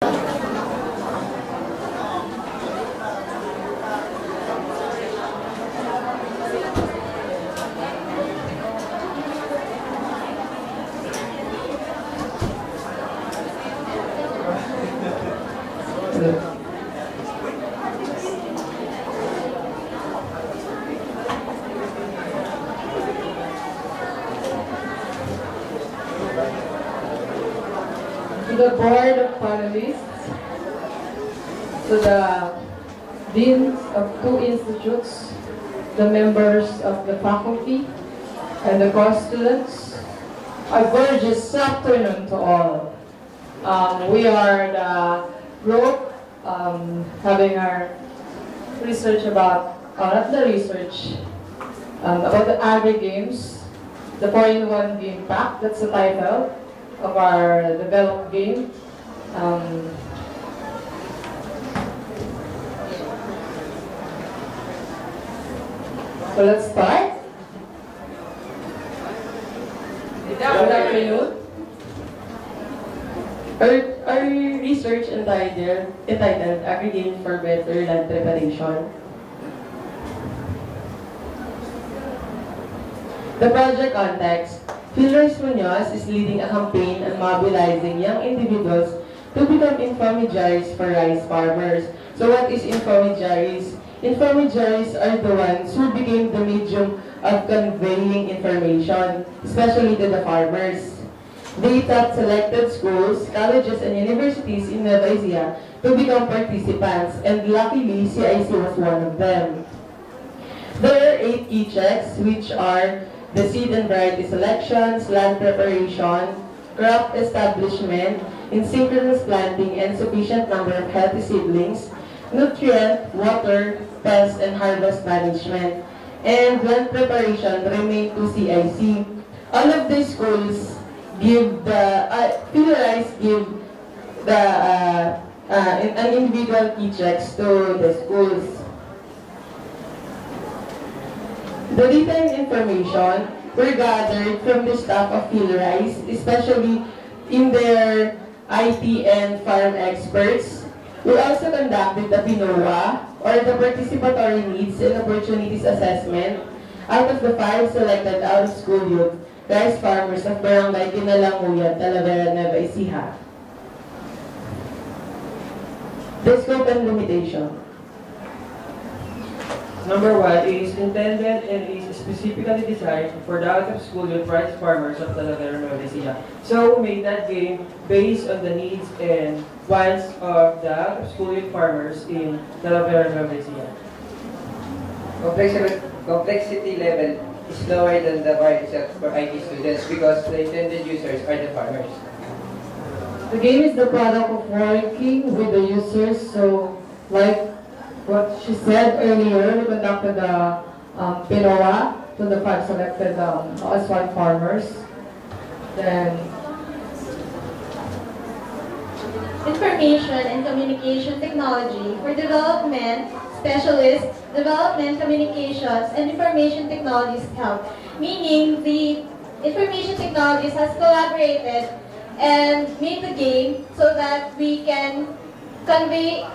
To the board of panelists, to the deans of two institutes, the members of the faculty, and the co-students, a gorgeous afternoon to all. We are the group having our research about, not the research, about the Agri Games, the 4-in-1 game pack, that's the title of our developed game. So let's start. Good afternoon. Our research entitled Agri Games for Better Land Preparation. The project context. Philrice Munoz is leading a campaign and mobilizing young individuals to become intermediaries for rice farmers. So what is intermediaries? Intermediaries are the ones who became the medium of conveying information, especially to the farmers. They taught selected schools, colleges, and universities in Nueva Ecija to become participants, and luckily CIC was one of them. There are 8 key checks, which are the seed and variety selections, land preparation, crop establishment, in synchronous planting, and sufficient number of healthy seedlings, nutrient, water, pest, and harvest management. And land preparation remain to CIC. All of the schools give the, Philrice give the an individual key checks to the schools. The data and information were gathered from the staff of Philrice, especially in their IT and farm experts. We also conducted the PINOA, or the Participatory Needs and Opportunities Assessment, out of the 5 selected out-of-school youth rice farmers of Barangay Kinalanguyan, Talavera, Nueva Ecija. The scope and limitation. Number 1, it is intended and is specifically designed for the out-of-school youth rice farmers of Talavera, Nueva Ecija. So we made that game based on the needs and wants of the out-of-school youth farmers in Talavera, Nueva Ecija. Complexity level is lower than the bar itself for IT students because the intended users are the farmers. The game is the product of working with the users, so like what she said earlier, we conducted the PINOA to the 5 selected OS1 farmers. Then Information and Communication Technology for Development Specialists, Development Communications, and Information Technologies help. Meaning the Information Technologies has collaborated and made the game so that we can convey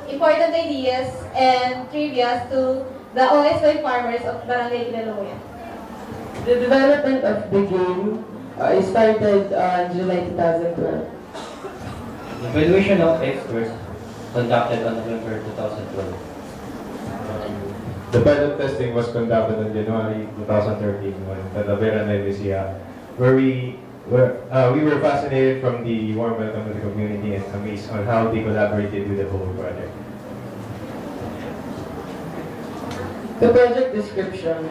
important ideas and trivia to the OSY farmers of Barangay Kinalanguyan. the development of the game started on July 2012. The evaluation of experts conducted on November 2012. The pilot testing was conducted on January 2013 in Talavera, Nueva Ecija, where we were fascinated from the warm welcome of the community and amazed on how they collaborated with the whole project. The project description.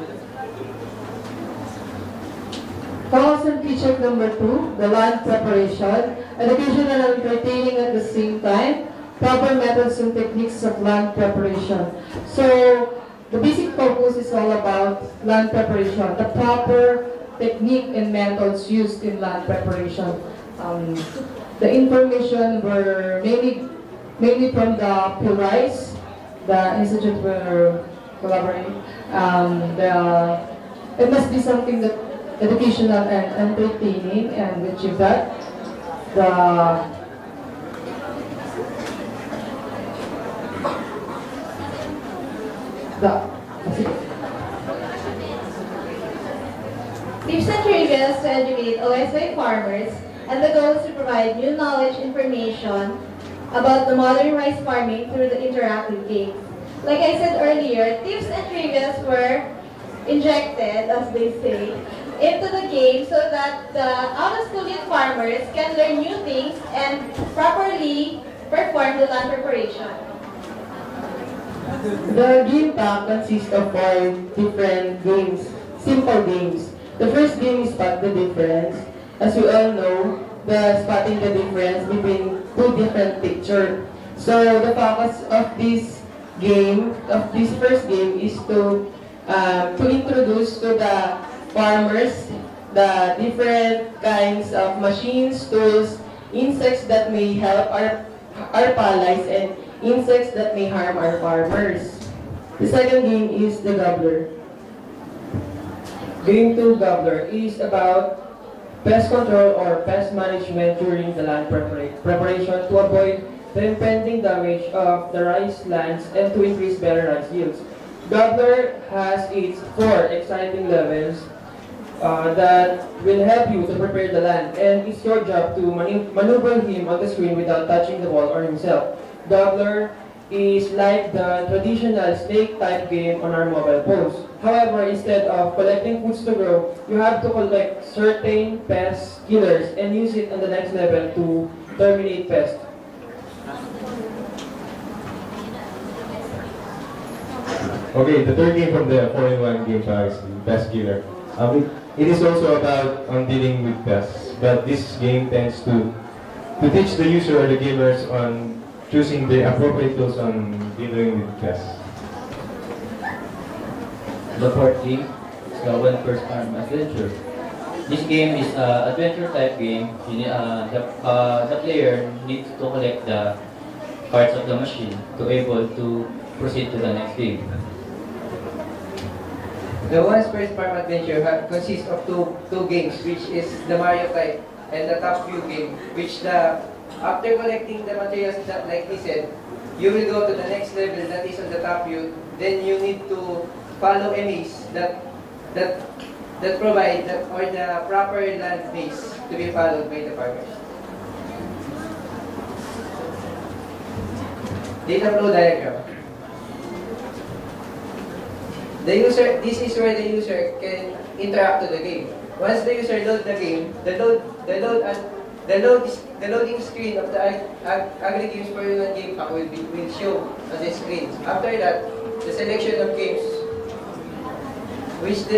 Focus on key check number 2, the land preparation, educational and entertaining at the same time, proper methods and techniques of land preparation. So, the basic focus is all about land preparation, the proper technique and methods used in land preparation. The information were mainly from the Philrice, the institute were collaborating. It must be something that educational and entertaining, and we achieve that. the Tips and trivia to educate OSY farmers, and the goal is to provide new knowledge information about the modern rice farming through the interactive games. Like I said earlier, tips and trivia were injected, as they say, into the game so that the out-of-school youth farmers can learn new things and properly perform the land preparation. The game pack consists of 4 different games, simple games. The first game is Spot the Difference. As you all know, the spotting the difference between 2 different pictures. So the focus of this game, of this first game, is to introduce to the farmers the different kinds of machines, tools, insects that may help our allies, and insects that may harm our farmers. The second game is the Gobbler. Game 2 Gobbler is about pest control or pest management during the land preparation to avoid the impending damage of the rice lands and to increase better rice yields. Gobbler has its 4 exciting levels that will help you to prepare the land, and it's your job to maneuver him on the screen without touching the ball or himself. Gobbler is like the traditional snake-type game on our mobile phones. However, instead of collecting foods to grow, you have to collect certain pest killers and use it on the next level to terminate pests. Okay, the third game from the 4-in-1 game pack is the Pest Killer. It is also about dealing with pests, but this game tends to teach the user or the gamers on choosing the appropriate tools on dealing with pests. The fourth game is the One First Farm Adventure. This game is an adventure type game. The player needs to collect the parts of the machine to be able to proceed to the next game. The One's First Farm Adventure consists of two games, which is the Mario type and the Top View game, which after collecting the materials that, like he said, you will go to the next level that is on the top view. Then you need to follow a maze that provide or the proper land maze to be followed by the farmers. Data flow diagram. This is where the user can interact with the game. Once the user loads the game, the loading screen of the Agri Games for One game pack will show on the screen. After that, the selection of games, which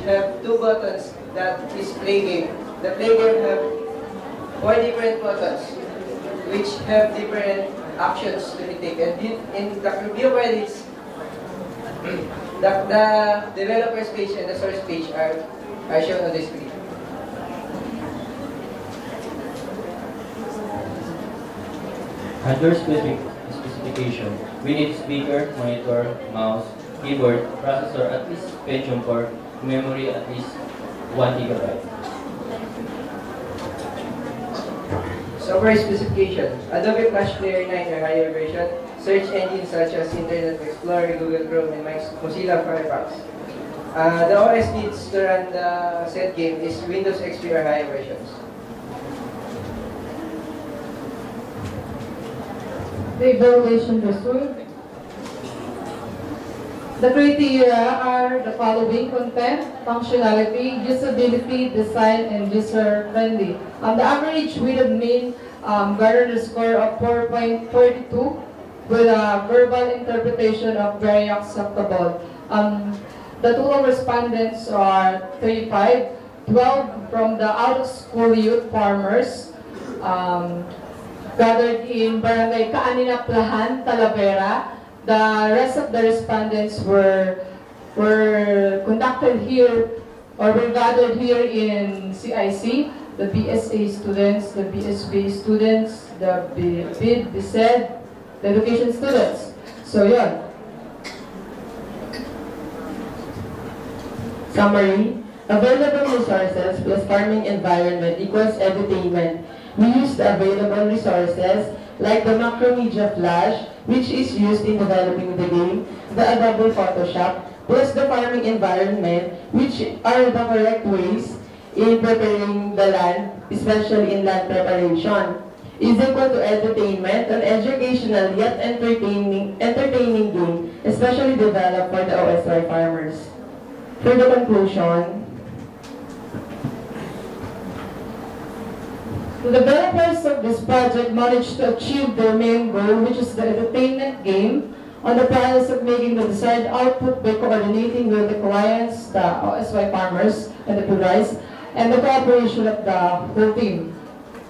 have 2 buttons that is play game. The play game have 4 different buttons, which have different actions to be taken. In the preview credits, the developer's page and the source page are shown on the screen. Under specification, we need speaker, monitor, mouse, keyboard, processor, at least Pentium 4, memory at least 1 GB. Software specification: Adobe Flash Player 9 or higher version, search engines such as Internet Explorer, Google Chrome, and Mozilla Firefox. The OS needs to run the said game is Windows XP or higher versions. The evaluation result. The criteria are the following: content, functionality, usability, design, and user-friendly. The average with a mean garnered a score of 4.42 with a verbal interpretation of very acceptable. The total respondents are 35, 12 from the out-of-school youth farmers, gathered in Barangay Kaaninaplahan, Talavera. The rest of the respondents were conducted here or were gathered here in CIC, the BSA students, the BSB students, the BID, BSED, the education students. So yun. Summary. Available resources plus farming environment equals edutainment. We use the available resources like the Macromedia Flash, which is used in developing the game, the Adobe Photoshop, plus the farming environment, which are the correct ways in preparing the land, especially in land preparation, is equal to edutainment, an educational yet entertaining game, especially developed for the OSY farmers. For the conclusion, the developers of this project managed to achieve their main goal, which is the entertainment game, on the process of making the desired output by coordinating with the clients, the OSY farmers, and the PRIs, and the cooperation of the whole team.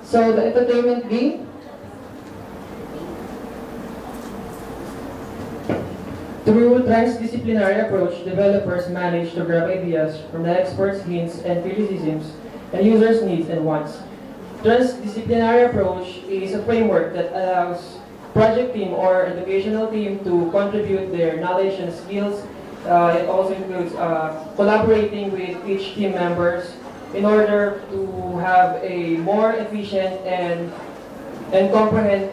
So the entertainment game, Through transdisciplinary approach, developers manage to grab ideas from the experts' hints and criticisms and users' needs and wants. Transdisciplinary approach is a framework that allows project team or educational team to contribute their knowledge and skills. It also includes collaborating with each team members in order to have a more efficient and comprehend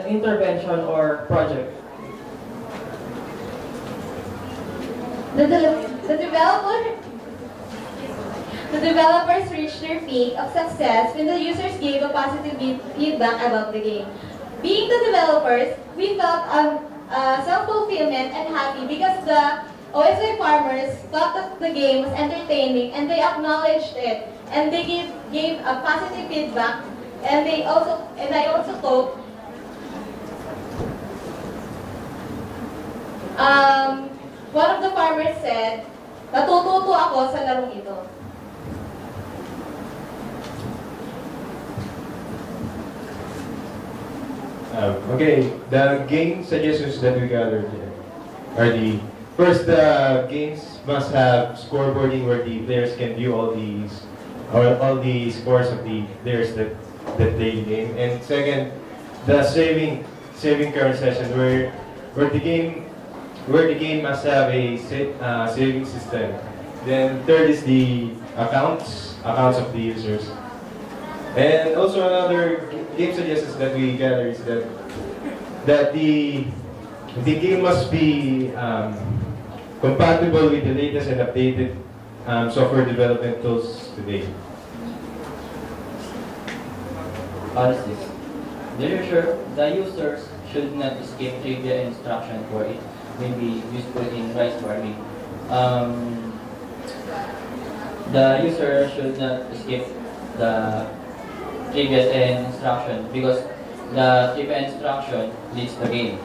intervention or project. The developers reached their peak of success when the users gave a positive feedback about the game. Being the developers, we felt self-fulfillment and happy because the OSY farmers thought that the game was entertaining and they acknowledged it and they gave a positive feedback, and I also hope one of the farmers said, "Natututo ako sa larong ito." Okay, the game suggestions that we gathered here are first, the games must have scoreboarding where the players can view all the scores of the players that they game. And second, the saving current session where the game must have a saving system. Then third is the accounts of the users. And also another game suggestions that we gather is that the game must be compatible with the latest and updated software development tools today. Policies. The users should not escape trivia instruction for it may be useful in rice farming. The user should not escape the trivia and instruction because the trivia instruction leads the game.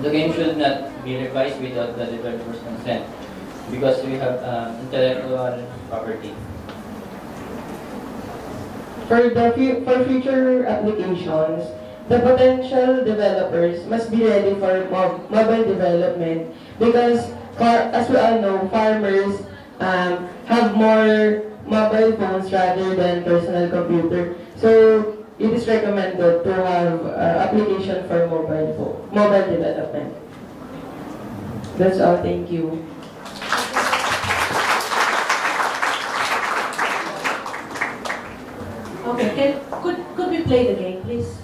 The game should not be revised without the developer's consent because we have intellectual property. For future applications, the potential developers must be ready for mobile development because, as we all know, farmers have more mobile phones rather than personal computer. So it is recommended to have application for mobile development. That's all. Thank you. Okay, could we play the game, please?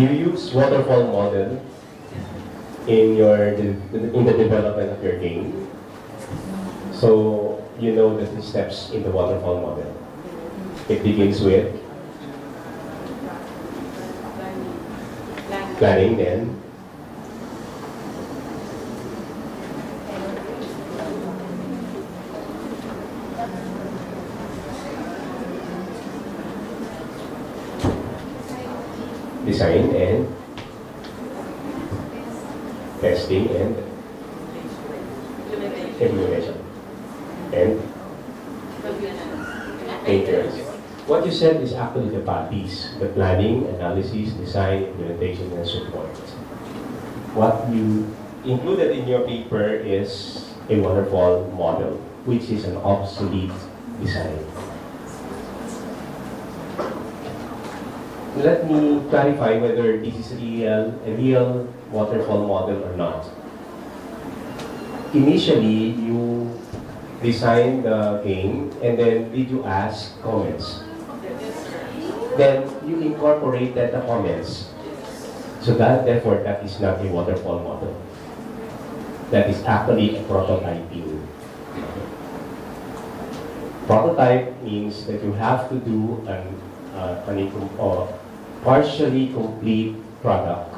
You use waterfall model in the development of your game. So you know the 3 steps in the waterfall model. It begins with planning, then design and testing and implementation and maintenance. What you said is actually the bodies: the planning, analysis, design, implementation, and support. What you included in your paper is a waterfall model, which is an obsolete design. Let me clarify whether this is a real waterfall model or not. Initially, you designed the game, and then did you ask comments? Then you incorporated the comments. So therefore, that is not a waterfall model. That is actually a prototyping. Prototype means that you have to do an partially complete product.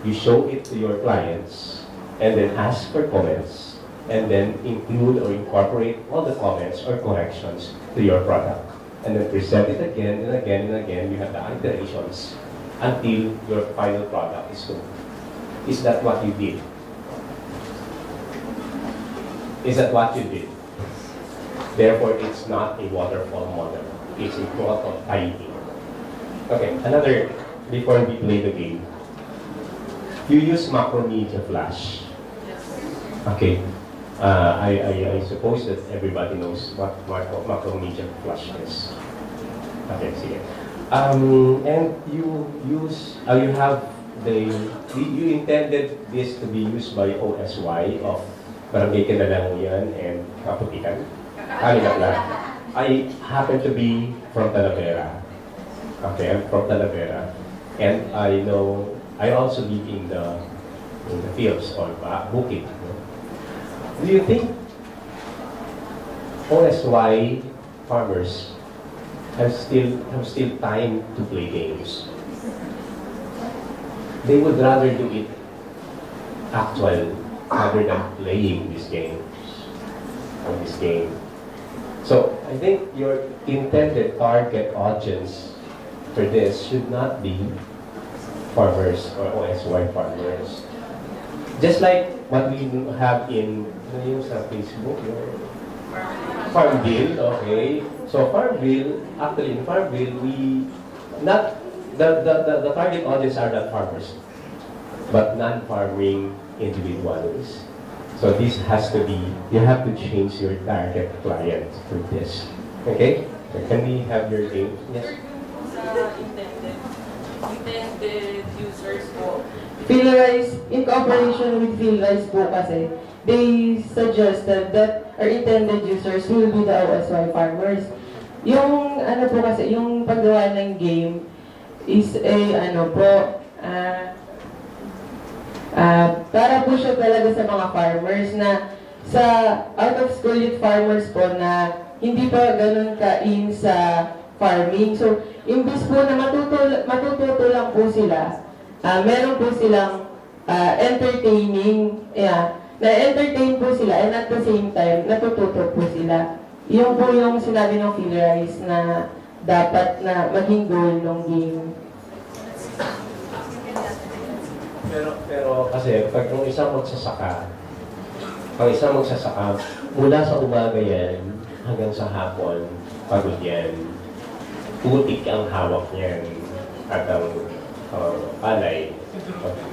You show it to your clients, and then ask for comments, and then include or incorporate all the comments or corrections to your product. And then present it again and again and again. You have the iterations until your final product is done. Is that what you did? Is that what you did? Therefore, it's not a waterfall model. It's a prototyping. Okay, another, before we play the game. You use Macromedia Flash. Okay. I suppose that everybody knows what Macromedia Flash is. Okay, sige. And you intended this to be used by OSY of Barangay Kinalanguyan and Kaputikan. I happen to be from Talavera. Okay, I'm from Talavera, and I also live in the fields or bukid. Do you think OSY farmers have still time to play games? They would rather do it actual rather than playing this game or this game. So I think your intended target audience for this should not be farmers or OSY farmers. Just like what we have in Facebook, Farmville, okay. So Farmville, actually in Farmville, the target audience are not farmers, but non-farming individuals. So this has to be, you have to change your target client for this. Okay? So can we have your game? Yes? Intended users po. Philrise, in cooperation with Philrise po kasi, they suggested that our intended users will be the OSY farmers. Yung ano po kasi, yung paggawa ng game is para po siya talaga sa mga farmers na sa out-of-school youth farmers po na hindi pa ganun ka-in sa farming. So, imbis po na matututo lang po sila, meron po silang entertaining, na-entertain po sila and at the same time, natututo po sila. Yun po yung sinabi ng Philrise na dapat na maging goal ng game. Pero kasi pag yung isang magsasaka, mula sa umaga yan hanggang sa hapon, pagod yan. Putik ang hawak niyan at ang palay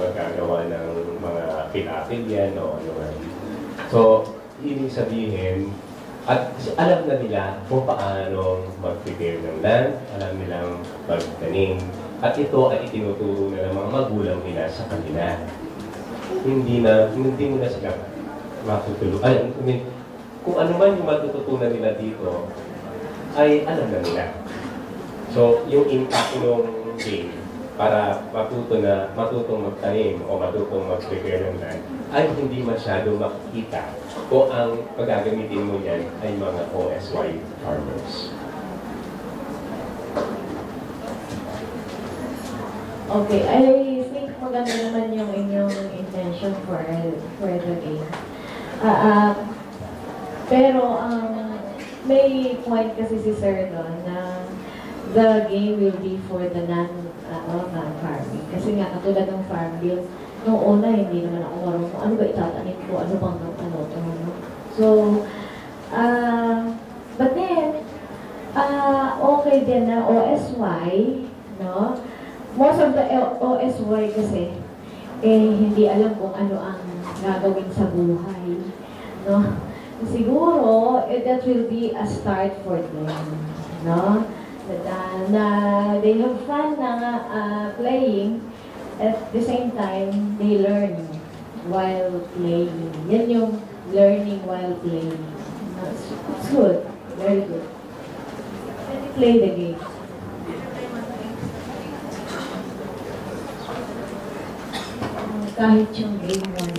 magkagawa ng mga pilapil yan o ano man. So, ibig sabihin, at alam na nila kung paano mag-prepare ng land, alam nilang magtanim. At ito ay itinuturo na ng mga magulang nila sa kanila. Hindi mo na sila matutulungan. Kung ano man yung matututunan nila dito, ay alam na nila. So, yung impact ng game para matutong magtanim o matutong mag-prepare ng land ay hindi masyado makikita kung ang pagagamitin mo yan ay mga OSY farmers. Okay, I think maganda naman yung inyong intention for the game. Pero may point kasi si Sir doon na the game will be for the non-farming. Kasi nga, katulad ng farm bill, nung una, hindi naman ako marunong kung ano ba itatanim ko, ano bang ano. So, but then, okay din na OSY, no? Most of the OSY kasi, hindi alam kung ano ang gagawin sa buhay, no? Siguro, that will be a start for them, no? Na they have fun na playing, at the same time, they learn while playing. Yan yung learning while playing. It's good. Very good. Let me play the game. Kahit yung game 1.